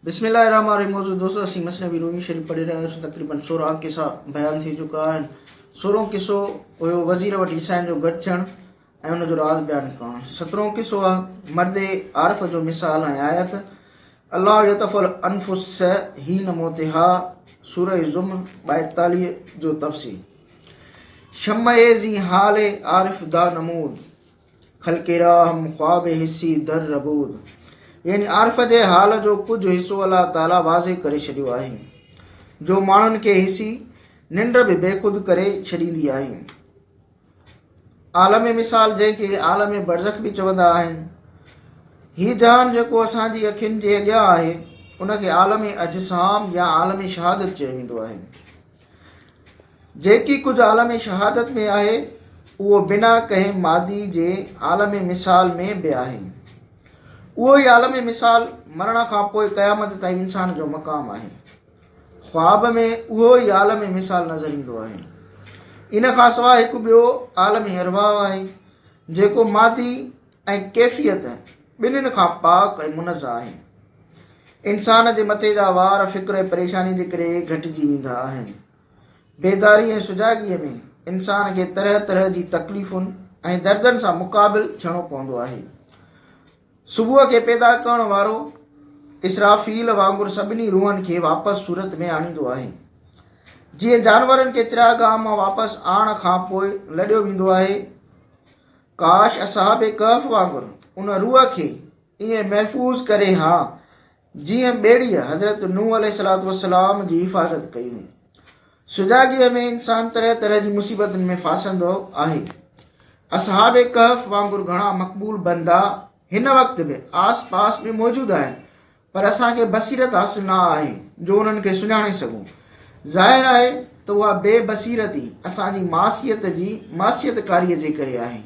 बिस्मिल्लाहिर्रहमानिर्रहीम। मौजूद दोस्तों असी मसनवी रूमी शरीफ पढ़ी रहे हैं। तकरीबन 16 किस्सा बयान थी चुका है। 16 किस्सो हुयो वज़ीर वटि ईसाइन जो गॾु थियणु ऐं उन जो राज़ बयानु करणु। 17 किस्सो आहे मर्द आरिफ जो मिसाल ऐं आयत। अल्लाह यतफ़ल अनफुस हीन मोतिहा सूरह ज़ुमर 42 जो तफ़सील। शम्मे ज़ी हाल आरिफ दा नमूद खलके राहम ख्वाब हिस्सी दर रबूद। यानी आरिफ जे हाल जो कुझु हिसो अल्लाह ताला वाज़े करे छॾियो आहे, जो माण्हुनि खे हिसी निंड बि बेख़ुद करे छॾींदी आहे। आलम मिसाल जंहिंखे आलम बरज़ख बि चवंदा आहिनि, हीउ जहान जेको असांजी अखियुनि जे अॻियां आहे उनखे आलम अजसाम या आलम शहादत चयो वेंदो आहे। जेकी कुझु आलम शहादत में आहे उहो बिना कंहिं मादी जे आलम मिसाल में बि आहे। उहो ई आलम मिसाल मरण खां पोइ क़यामत ताईं इंसान जो मक़ाम आहे। ख्वाब में उहो ई आलम मिसाल नज़र ईंदो आहे। इन खां सवाइ हिकु ॿियो आलम अरवाह आहे, जेको मादी ऐं कैफ़ियत ॿिन्हिनि खां पाक ऐं मुनज़्ज़ह आहे। इंसान जे मथे जा वार फ़िक्र ऐं परेशानी जे करे घटिजी वेंदा आहिनि। बेदारी ऐं सुजाॻीअ में इंसान खे तरह तरह जी तकलीफ़ुनि ऐं दर्दनि सां मुक़ाबिल थियणो पवंदो आहे। सुबुह खे पैदा करण वारो इसराफ़ील वांगुरु सभिनी रूहनि खे वापसि सूरत में आणींदो आहे। जीअं जानवरनि खे चिरागाह मां वापसि आण खां पोइ लॾियो वेंदो आहे, काश असहाब कहफ़ वांगुरु उन रूह खे ईअं महफ़ूज़ करे हा जीअं ॿेड़ीअ हज़रत नूह अलैहिस्सलाम जी हिफ़ाज़त कई हुई। सुजाॻीअ में इंसान तरह तरह जी मुसीबतुनि में फासंदो आहे। असहाब कहफ़ वांगुरु घणा मक़बूल बंदा हिन वक़्त बि आस पास में मौजूदु आहिनि, पर असांखे बसीरत हासिल न आहे जो उन्हनि खे सुञाणे सघूं। ज़ाहिर आहे त उहा बेबसीरती असांजी मासियत कारीअ जे करे आहे।